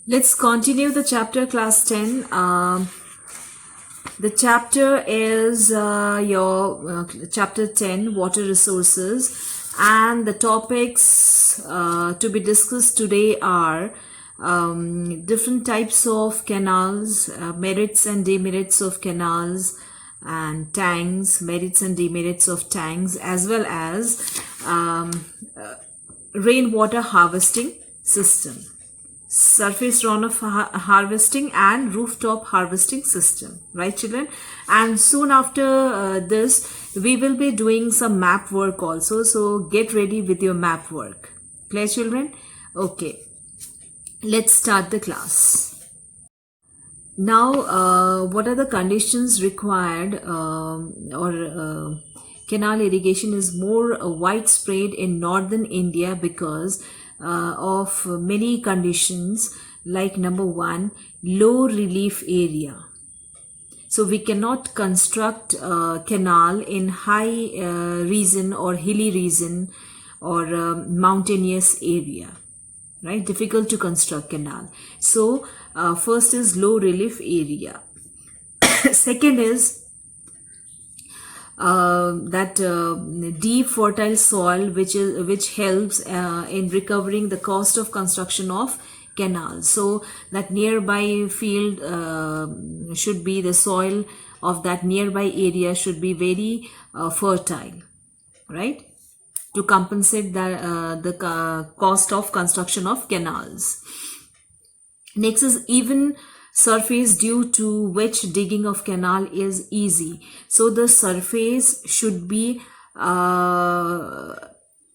Let's continue the chapter, class 10. The chapter is your chapter 10, water resources, and the topics to be discussed today are different types of canals, merits and demerits of canals, and tanks, merits and demerits of tanks, as well as rainwater harvesting system, surface runoff harvesting, and rooftop harvesting system, right children? And soon after this we will be doing some map work also, so get ready with your map work. Clear children? Okay, let's start the class. Now what are the conditions required canal irrigation is more widespread in northern India because of many conditions, like number one, low relief area. So we cannot construct a canal in high region or hilly region or mountainous area, right? Difficult to construct canal. So first is low relief area. Second is deep fertile soil, which helps in recovering the cost of construction of canals. So that nearby field should be, the soil of that nearby area should be very fertile, right, to compensate the cost of construction of canals. Next is even surface, due to which digging of canal is easy. So the surface should be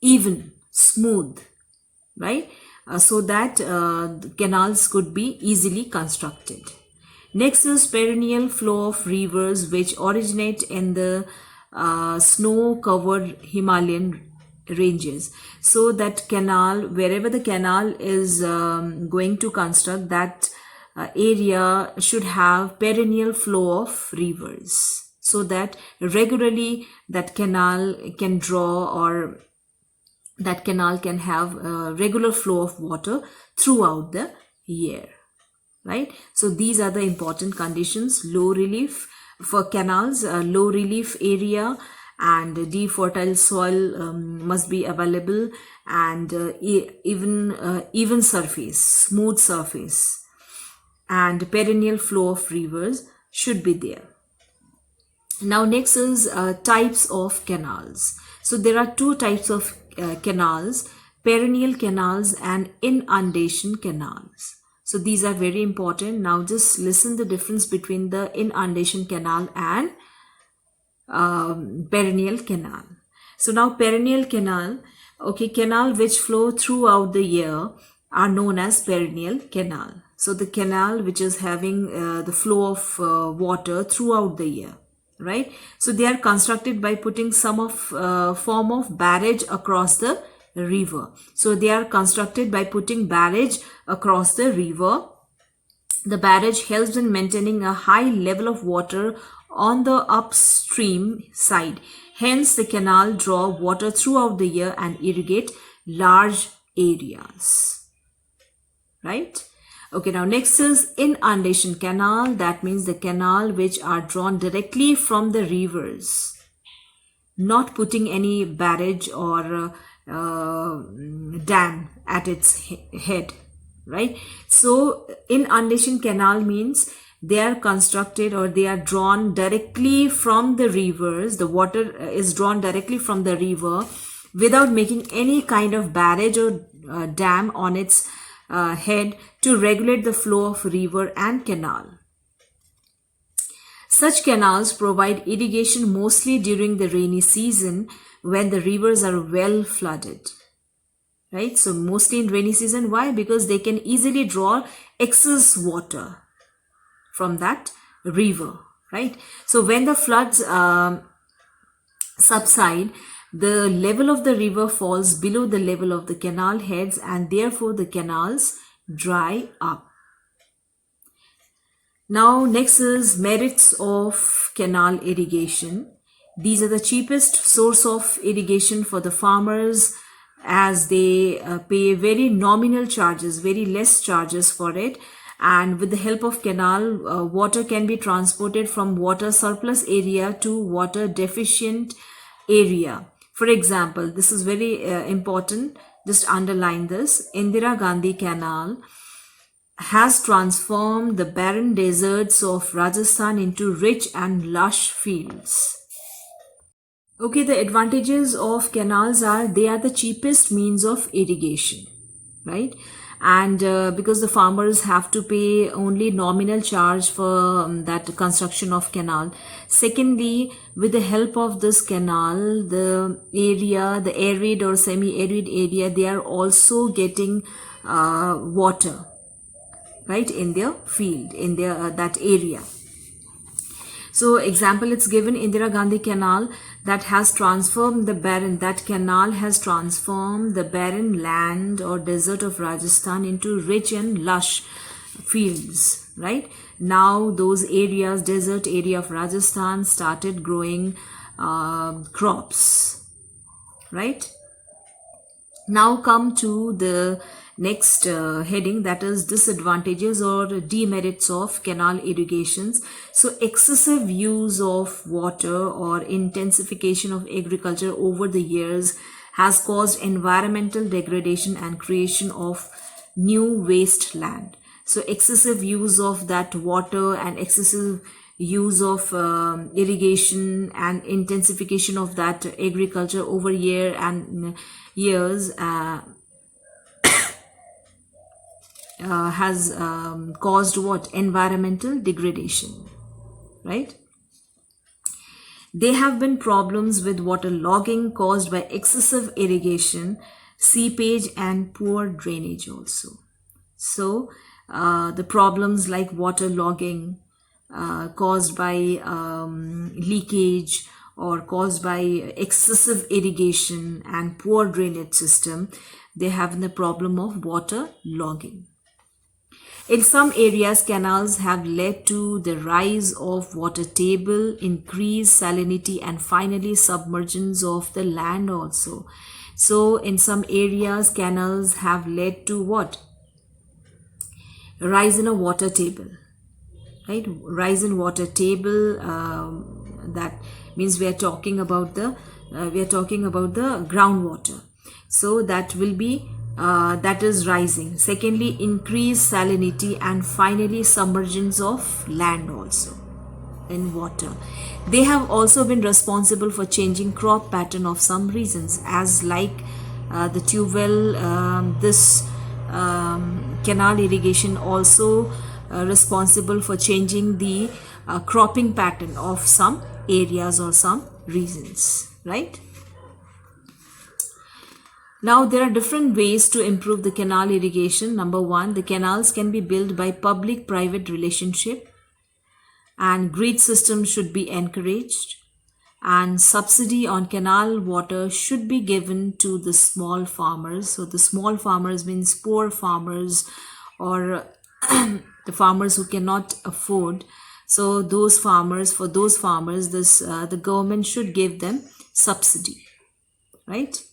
even, smooth, right, so that canals could be easily constructed. Next is perennial flow of rivers which originate in the snow-covered Himalayan ranges. So that canal, wherever the canal is going to construct, that area should have perennial flow of rivers, so that regularly that canal can draw, or that canal can have a regular flow of water throughout the year, right? So these are the important conditions. Low relief for canals, low relief area, and deep fertile soil must be available, and even surface, smooth surface, and perennial flow of rivers should be there. Now next is types of canals. So there are two types of canals: perennial canals and inundation canals. So these are very important. Now just listen the difference between the inundation canal and perennial canal. So now perennial canal, okay, canal which flow throughout the year are known as perennial canal. So the canal which is having the flow of water throughout the year, right? So they are constructed by putting some of form of barrage across the river. So they are constructed by putting barrage across the river. The barrage helps in maintaining a high level of water on the upstream side. Hence, the canal draw water throughout the year and irrigate large areas, right? Okay, now next is inundation canal. That means the canal which are drawn directly from the rivers, not putting any barrage or dam at its head, right? So inundation canal means they are constructed, or they are drawn directly from the rivers. The water is drawn directly from the river without making any kind of barrage or dam on its head to regulate the flow of river and canal. Such canals provide irrigation mostly during the rainy season when the rivers are well flooded, right? So mostly in rainy season. Why? Because they can easily draw excess water from that river, right? So when the floods subside, the level of the river falls below the level of the canal heads, and therefore the canals dry up. Now next is merits of canal irrigation. These are the cheapest source of irrigation for the farmers as they pay very nominal charges, very less charges for it. And with the help of canal, water can be transported from water surplus area to water deficient area. For example, this is very important, just underline this. Indira Gandhi Canal has transformed the barren deserts of Rajasthan into rich and lush fields. Okay, the advantages of canals are they are the cheapest means of irrigation, right? And because the farmers have to pay only nominal charge for that construction of canal. Secondly, with the help of this canal, the arid or semi-arid area, they are also getting water, right, in their field, in their that area. So example, it's given Indira Gandhi Canal that canal has transformed the barren land or desert of Rajasthan into rich and lush fields, right? Now those areas, desert area of Rajasthan started growing crops, right? Now come to the next heading, that is disadvantages or demerits of canal irrigations. So excessive use of water or intensification of agriculture over the years has caused environmental degradation and creation of new wasteland. So excessive use of that water and excessive use of irrigation and intensification of that agriculture over years has caused what? Environmental degradation, right? There have been problems with water logging caused by excessive irrigation, seepage and poor drainage also. So the problems like water logging caused by leakage or caused by excessive irrigation and poor drainage system, they have the problem of water logging. In some areas, canals have led to the rise of water table, increased salinity, and finally submergence of the land also. So in some areas, canals have led to what? Rise in a water table, right? Rise in water table, that means we are talking about the groundwater. So that will be that is rising. Secondly, increased salinity, and finally submergence of land also in water. They have also been responsible for changing crop pattern of some regions, as like the tube well, this canal irrigation also responsible for changing the cropping pattern of some areas or some regions, right? Now, there are different ways to improve the canal irrigation. Number one, the canals can be built by public-private relationship, and grid system should be encouraged, and subsidy on canal water should be given to the small farmers. So the small farmers means poor farmers or the farmers who cannot afford. So those farmers, this the government should give them subsidy, right?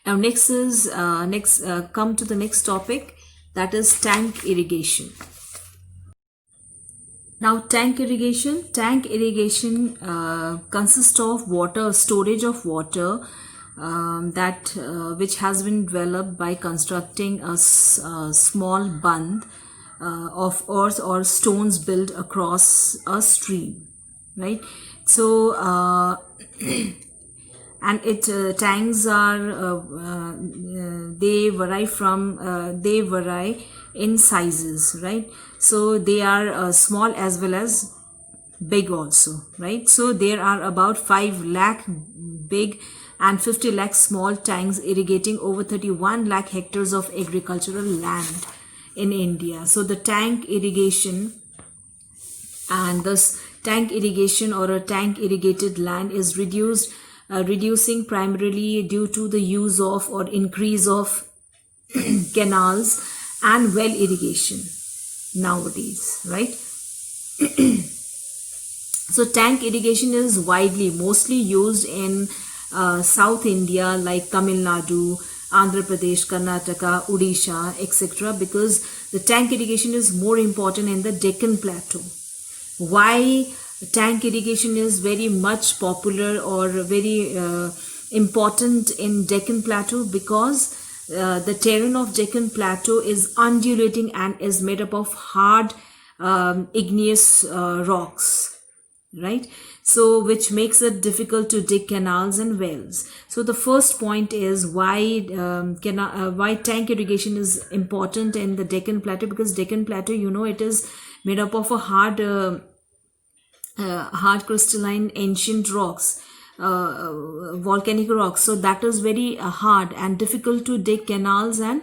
Now next is come to the next topic, that is tank irrigation. Now tank irrigation consists of water, storage of water which has been developed by constructing a small bund of earth or stones built across a stream, right? So and tanks are they vary in sizes, right? So they are small as well as big also, right? So there are about 5 lakh big and 50 lakh small tanks irrigating over 31 lakh hectares of agricultural land in India. So the tank irrigation, and this tank irrigation or a tank irrigated land is reducing primarily due to the use of or increase of canals and well irrigation nowadays, right? So tank irrigation is mostly used in South India like Tamil Nadu, Andhra Pradesh, Karnataka, Odisha, etc. because the tank irrigation is more important in the Deccan Plateau. Why tank irrigation is very much popular or very important in Deccan Plateau? Because the terrain of Deccan Plateau is undulating and is made up of hard igneous rocks, right? So which makes it difficult to dig canals and wells. So the first point is why tank irrigation is important in the Deccan Plateau, because Deccan Plateau, it is made up of a hard crystalline ancient rocks, volcanic rocks. So that is very hard and difficult to dig canals and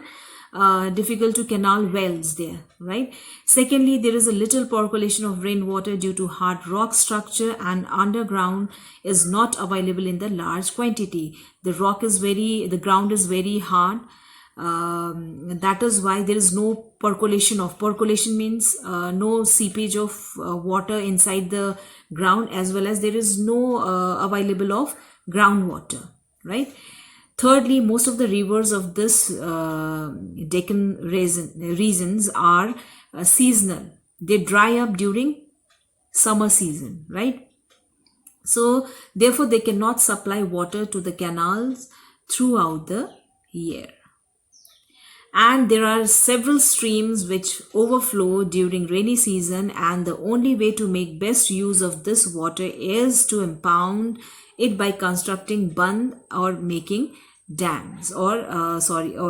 difficult to canal wells there, right? Secondly, there is a little percolation of rainwater due to hard rock structure, and underground is not available in the large quantity. The ground is very hard. That is why there is no percolation means no seepage of water inside the ground, as well as there is no available of groundwater, right? Thirdly, most of the rivers of this Deccan regions are seasonal. They dry up during summer season, right? So therefore they cannot supply water to the canals throughout the year. And there are several streams which overflow during rainy season, and the only way to make best use of this water is to impound it by constructing bund or making dams or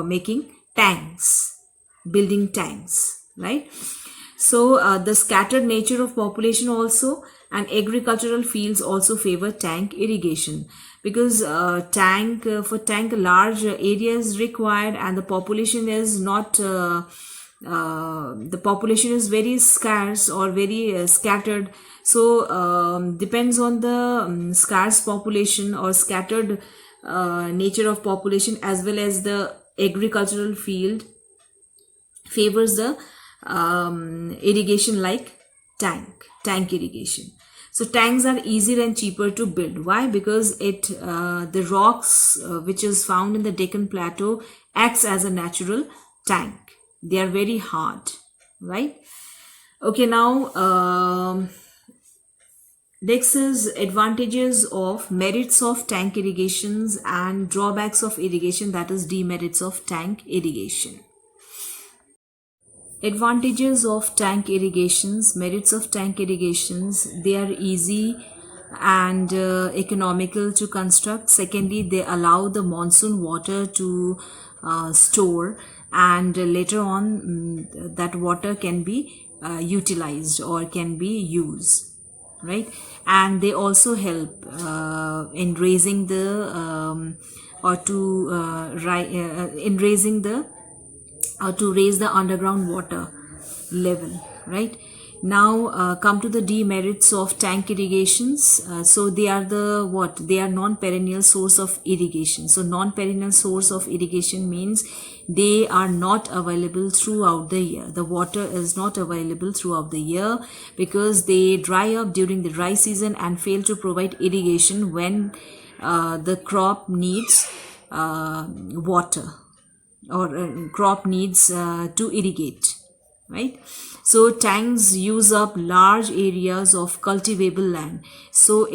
making tanks, building tanks, right? So the scattered nature of population also and agricultural fields also favor tank irrigation, because for tank large area is required, and the population is not the population is very scarce or very scattered. So depends on the scarce population or scattered nature of population, as well as the agricultural field favors the irrigation like tank irrigation. So tanks are easier and cheaper to build. Why? Because the rocks which is found in the Deccan Plateau acts as a natural tank. They are very hard, right? Okay, now next is advantages of merits of tank irrigations and drawbacks of irrigation, that is demerits of tank irrigation. Advantages of tank irrigations, merits of tank irrigations: they are easy and economical to construct. Secondly, they allow the monsoon water to store, and later on that water can be utilized or can be used, right? And they also help in raising the to raise the underground water level, right? Now come to the demerits of tank irrigations. So they are they are non-perennial source of irrigation. So non-perennial source of irrigation means they are not available throughout the year. The water is not available throughout the year because they dry up during the dry season and fail to provide irrigation when the crop needs water, or crop needs to irrigate, right? So tanks use up large areas of cultivable land. So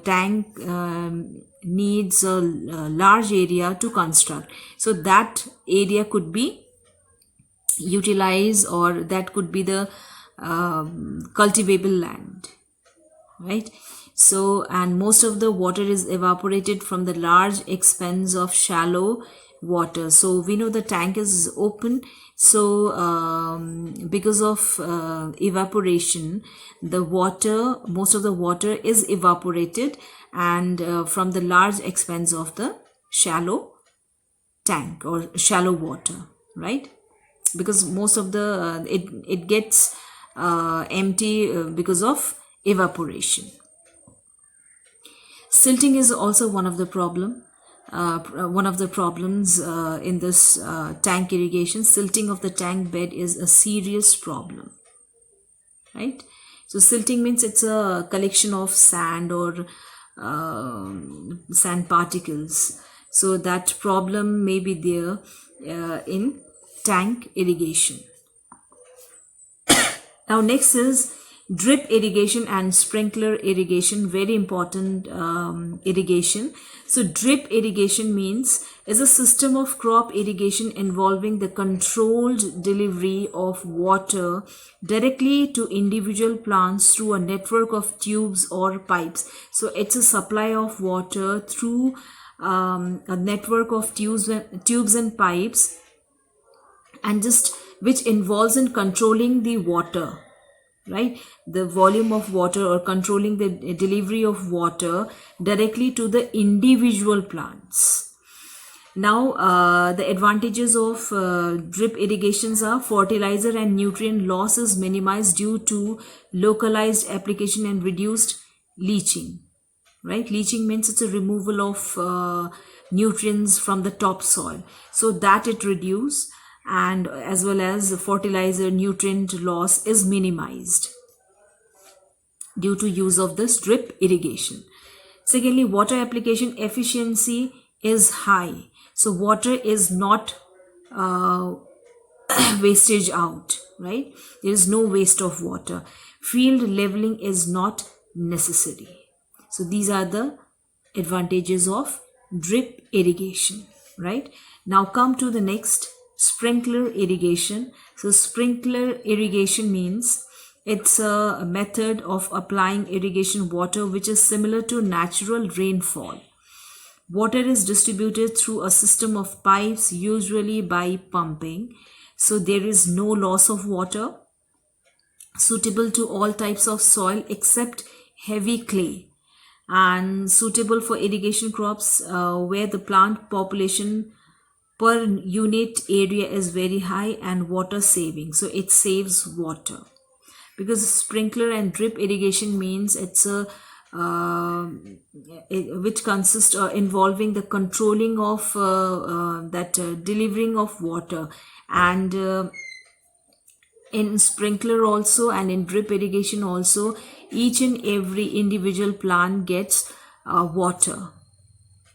tank needs a large area to construct. So that area could be utilized, or that could be the cultivable land, right? So, and most of the water is evaporated from the large expanse of shallow water. So we know the tank is open, so because of evaporation, most of the water is evaporated, and from the large expanse of the shallow tank or shallow water, right? Because most of the it gets empty because of evaporation. Silting is also one of the problems in this tank irrigation. Silting of the tank bed is a serious problem, right? So silting means it's a collection of sand or sand particles. So that problem may be there in tank irrigation. Now next is drip irrigation and sprinkler irrigation, very important irrigation. So drip irrigation means is a system of crop irrigation involving the controlled delivery of water directly to individual plants through a network of tubes or pipes. So it's a supply of water through a network of tubes and pipes, and just which involves in controlling the water, right, the volume of water, or controlling the delivery of water directly to the individual plants. Now the advantages of drip irrigations are fertilizer and nutrient loss is minimized due to localized application and reduced leaching, right? Leaching means it's a removal of nutrients from the topsoil, so that it reduces, and as well as fertilizer nutrient loss is minimized due to use of this drip irrigation. Secondly, water application efficiency is high, so water is not wastage out, right? There is no waste of water. Field leveling is not necessary. So these are the advantages of drip irrigation, right? Now come to the next, sprinkler irrigation. So sprinkler irrigation means it's a method of applying irrigation water which is similar to natural rainfall. Water is distributed through a system of pipes, usually by pumping. So there is no loss of water, suitable to all types of soil except heavy clay, and suitable for irrigation crops where the plant population per unit area is very high, and water saving, so it saves water. Because sprinkler and drip irrigation means it's a which consists involving the controlling of delivering of water, and in sprinkler also and in drip irrigation also, each and every individual plant gets water,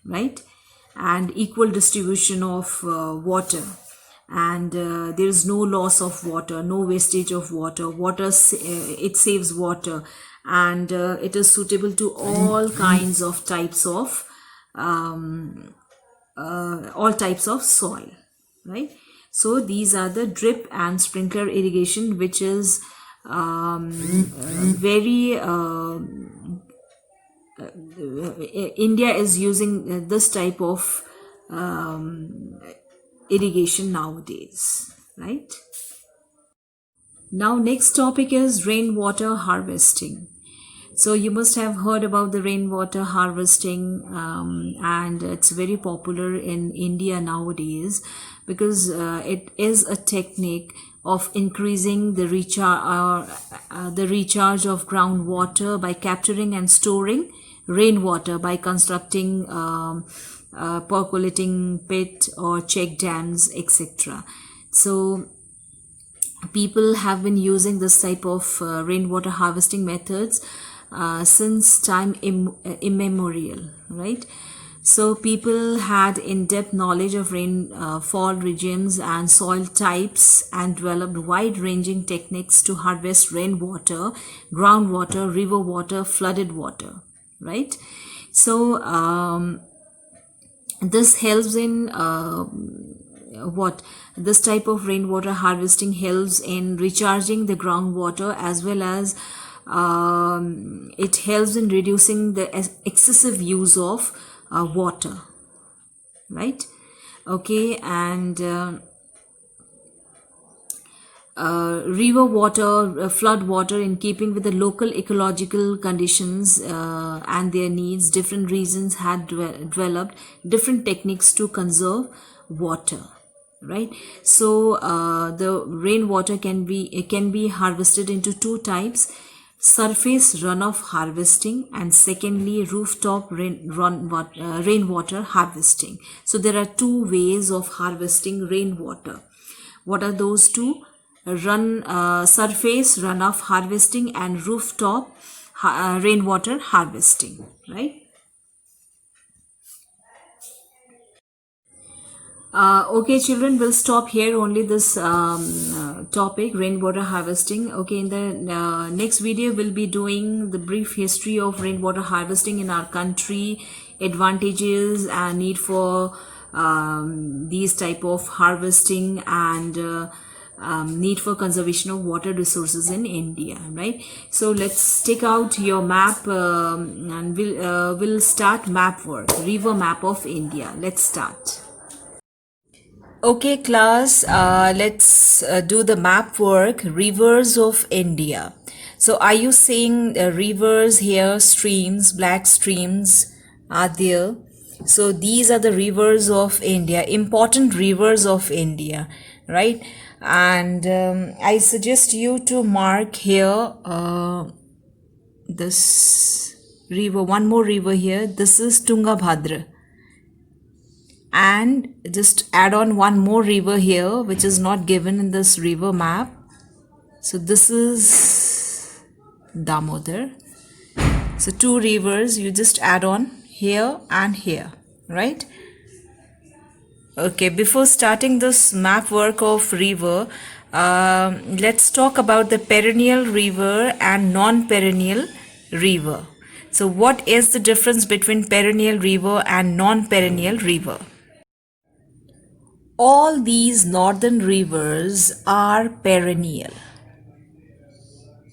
right, and equal distribution of water, and there is no loss of water, no wastage of water. It saves water, and it is suitable to all kinds of types of all types of soil, right? So these are the drip and sprinkler irrigation, which is very India is using this type of irrigation nowadays, right? Now next topic is rainwater harvesting. So you must have heard about the rainwater harvesting, and it's very popular in India nowadays, because it is a technique of increasing the recharge of groundwater by capturing and storing rainwater by constructing percolating pit or check dams, etc. So people have been using this type of rainwater harvesting methods since time immemorial, right? So people had in-depth knowledge of rainfall regimes and soil types, and developed wide-ranging techniques to harvest rainwater, groundwater, river water, flooded water, right? So this helps in this type of rainwater harvesting helps in recharging the groundwater, as well as it helps in reducing the excessive use of water, right? Okay, and river water, flood water, in keeping with the local ecological conditions and their needs, different regions had developed different techniques to conserve water, right? So the rainwater can be harvested into two types: surface runoff harvesting, and secondly rooftop rainwater harvesting. So there are two ways of harvesting rainwater. What are those two? Surface runoff harvesting and rooftop rainwater harvesting, right? Okay, children, we'll stop here only this topic, rainwater harvesting. Okay, in the next video, we'll be doing the brief history of rainwater harvesting in our country, advantages and need for these type of harvesting, and need for conservation of water resources in India, right? So let's take out your map, and we'll start map work, river map of India. Let's start. Okay, class, let's do the map work, rivers of India. So are you seeing rivers here, streams, black streams are there? So these are the rivers of India, important rivers of India, right? And I suggest you to mark here this river, one more river here. This is Tungabhadra. And just add on one more river here, which is not given in this river map. So this is Damodar. So two rivers you just add on here and here, right? Okay, before starting this map work of river, let's talk about the perennial river and non-perennial river. So what is the difference between perennial river and non-perennial river? All these northern rivers are perennial.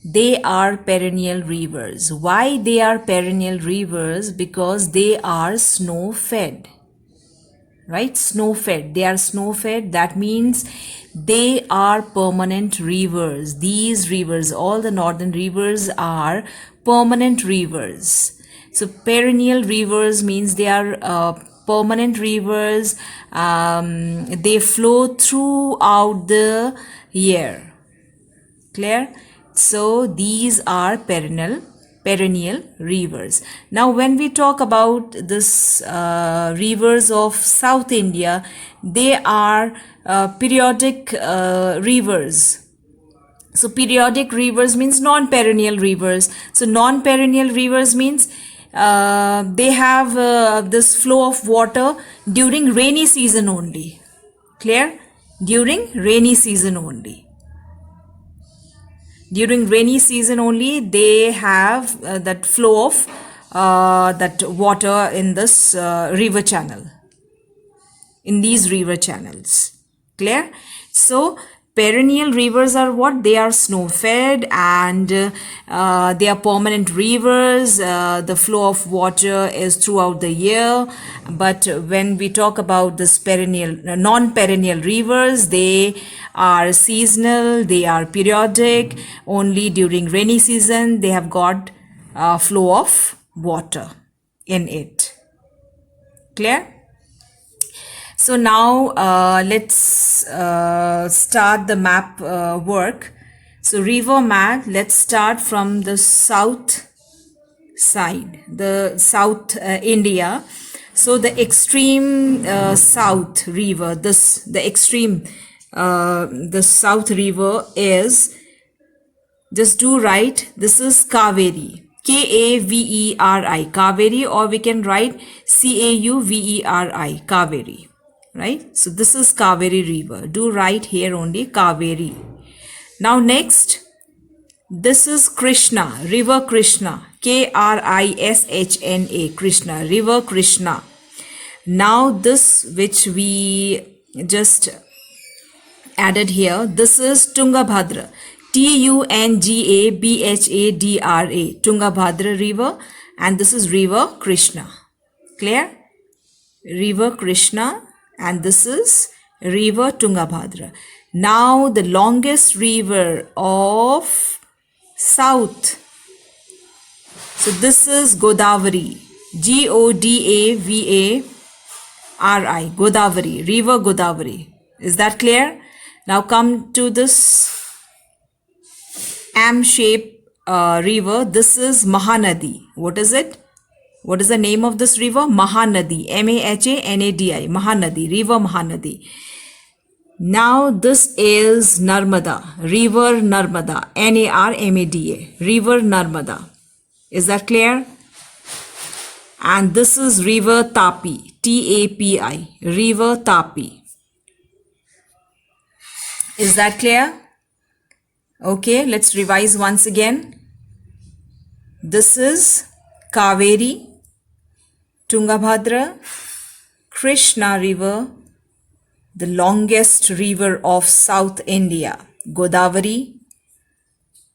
They are perennial rivers. Why they are perennial rivers? Because they are snow fed. Right? Snow fed. They are snow fed. That means they are permanent rivers. These rivers, all the northern rivers are permanent rivers. So perennial rivers means they are permanent rivers. They flow throughout the year. Clear? So these are perennial rivers. Now when we talk about this rivers of South India, they are periodic rivers. So periodic rivers means non-perennial rivers. So non-perennial rivers means they have this flow of water during rainy season only. Clear? During rainy season only. During rainy season only they have that flow of that water in this river channel, in these river channels. Clear? So perennial rivers are what? They are snow fed, and they are permanent rivers. The flow of water is throughout the year. But when we talk about this perennial, non-perennial rivers, they are seasonal, they are periodic. Only during rainy season they have got flow of water in it. Clear? So now let's start the map work. So river map, let's start from the south side, the South India. So the extreme south river, the south river is, just do write, this is Kaveri. Kaveri, Kaveri, or we can write Cauveri, Kaveri. Right? So this is Kaveri river. Do write here only Kaveri. Now next, this is Krishna, river Krishna. Krishna, Krishna, river Krishna. Now this which we just added here, this is Tungabhadra. Tungabhadra, Tungabhadra river, and this is river Krishna. Clear? River Krishna, and this is river Tungabhadra. Now the longest river of south. So this is Godavari. Godavari, Godavari, river Godavari. Is that clear? Now come to this M-shaped river. This is Mahanadi. What is it? What is the name of this river? Mahanadi. Mahanadi. Mahanadi. River Mahanadi. Now this is Narmada. River Narmada. Narmada. River Narmada. Is that clear? And this is river Tapi. Tapi. River Tapi. Is that clear? Okay, let's revise once again. This is Kaveri, Tungabhadra, Krishna river, the longest river of South India, Godavari,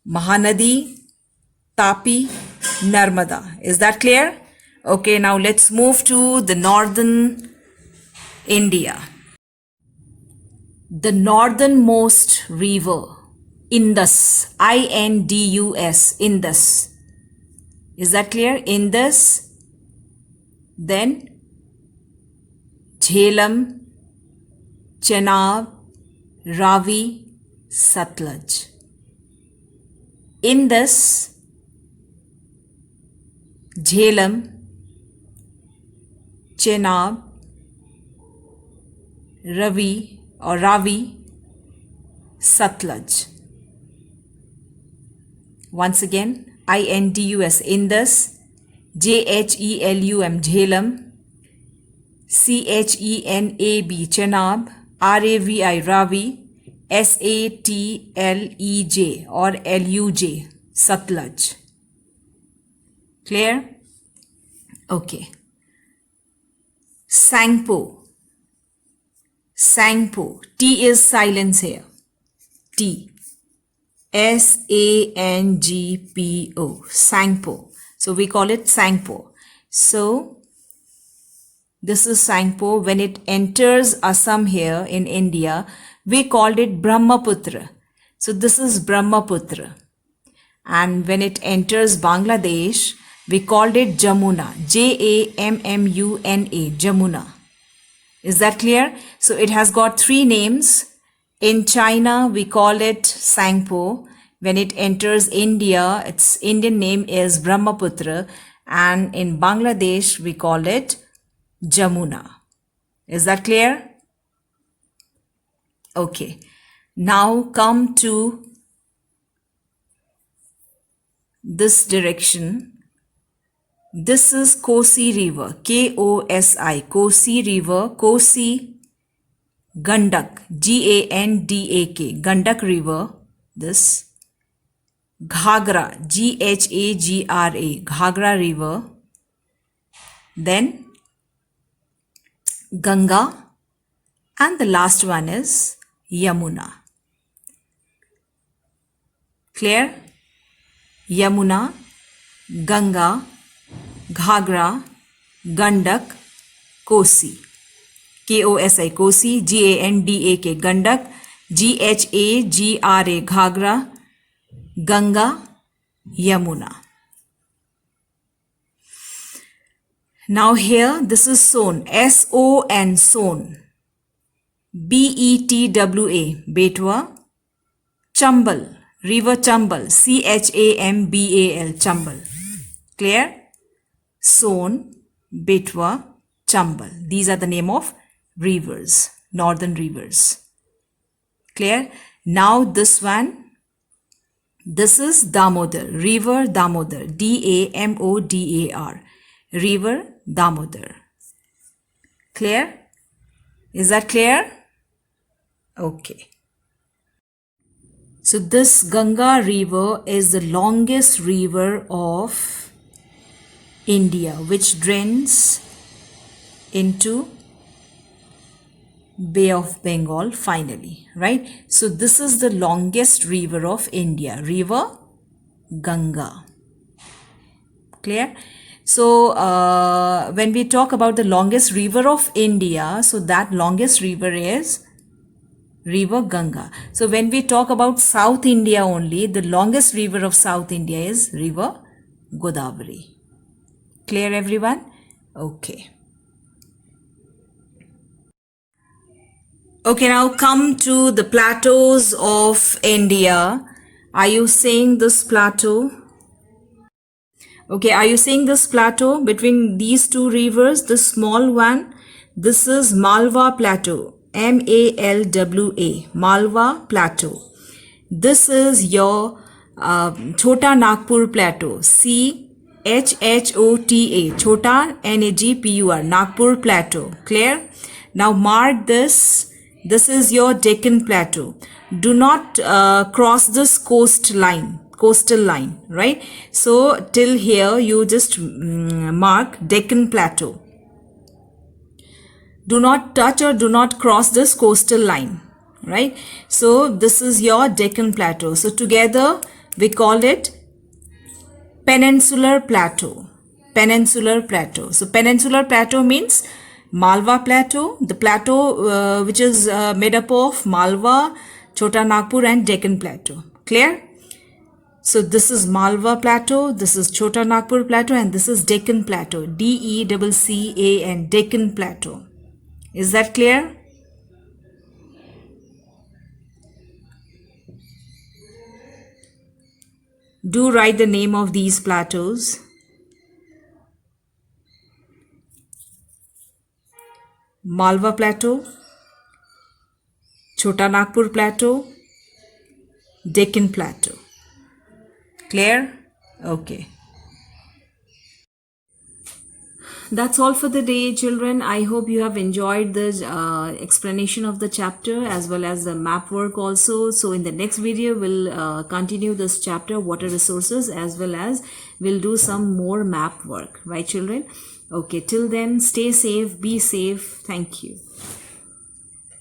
Mahanadi, Tapi, Narmada. Is that clear? Okay, now let's move to the northern India. The northernmost river, Indus, Indus, Indus. Is that clear? Indus, then Jhelum, Chenab, Ravi, Satluj. Indus, Jhelum, Chenab, Ravi, Satluj. Once again, Indus, Indus, Jhelum, Jhelum, Chenab, Chenab, Ravi, Satlej or Luj, Satluj. Clear? Okay. Sangpo. Sangpo. T is silence here. T. Sangpo. Sangpo. So we call it Sangpo. So this is Sangpo. When it enters Assam here in India, we called it Brahmaputra. So this is Brahmaputra. And when it enters Bangladesh, we called it Jamuna. Jammuna. Jamuna. Is that clear? So it has got three names. In China, we call it Sangpo. When it enters India, its Indian name is Brahmaputra. And in Bangladesh, we call it Jamuna. Is that clear? Okay. Now come to this direction. This is Kosi River, Kosi, Kosi River, Kosi, Gandak, Gandak, Gandak River, this, Ghagra, Ghagra, Ghagra River, then Ganga, and the last one is Yamuna. Clear? Yamuna, Ganga, Ghagra, Gandak, Kosi. Kosi, Kosi, Gandak, Gandak, Ghagra, Ghagra, Ganga, Yamuna. Now here, this is Son, S-O-N, Son. B-E-T-W-A, Betwa, Chambal, River Chambal, C-H-A-M-B-A-L, Chambal. Clear? Son, Betwa, Chambal. These are the name of rivers, northern rivers. Clear? Now this one, this is Damodar, River Damodar, D-A-M-O-D-A-R, River Damodar. Clear? Is that clear? Okay. So this Ganga river is the longest river of India, which drains into Bay of Bengal finally, right? So this is the longest river of India, River Ganga. Clear? So when we talk about the longest river of India, so that longest river is River Ganga. So when we talk about South India only, the longest river of South India is River Godavari. Clear, everyone? Okay. Okay, now come to the plateaus of India. Are you seeing this plateau? Okay, are you seeing this plateau between these two rivers? The small one, this is Malwa Plateau. M-A-L-W-A, Malwa Plateau. This is your Chota Nagpur Plateau, C-H-H-O-T-A, Chota N-A-G-P-U-R, Nagpur Plateau. Clear? Now mark this. This is your Deccan Plateau. Do not cross this coastal line, right? So till here you just mark Deccan Plateau. Do not touch or do not cross this coastal line, right? So this is your Deccan Plateau. So together we call it Peninsular Plateau. Peninsular Plateau. So Peninsular Plateau means Malwa Plateau, the plateau which is made up of Malwa, Chota Nagpur and Deccan Plateau. Clear? So this is Malwa Plateau, this is Chota Nagpur Plateau, and this is Deccan Plateau. D-E-C-C-A-N, Deccan Plateau. Is that clear? Do write the name of these plateaus. Malwa Plateau, Chota Nagpur Plateau, Deccan Plateau. Clear? Okay. That's all for the day, children. I hope you have enjoyed the explanation of the chapter as well as the map work also. So in the next video, we'll continue this chapter, water resources, as well as we'll do some more map work. Right, children? Okay, till then, stay safe, be safe. Thank you.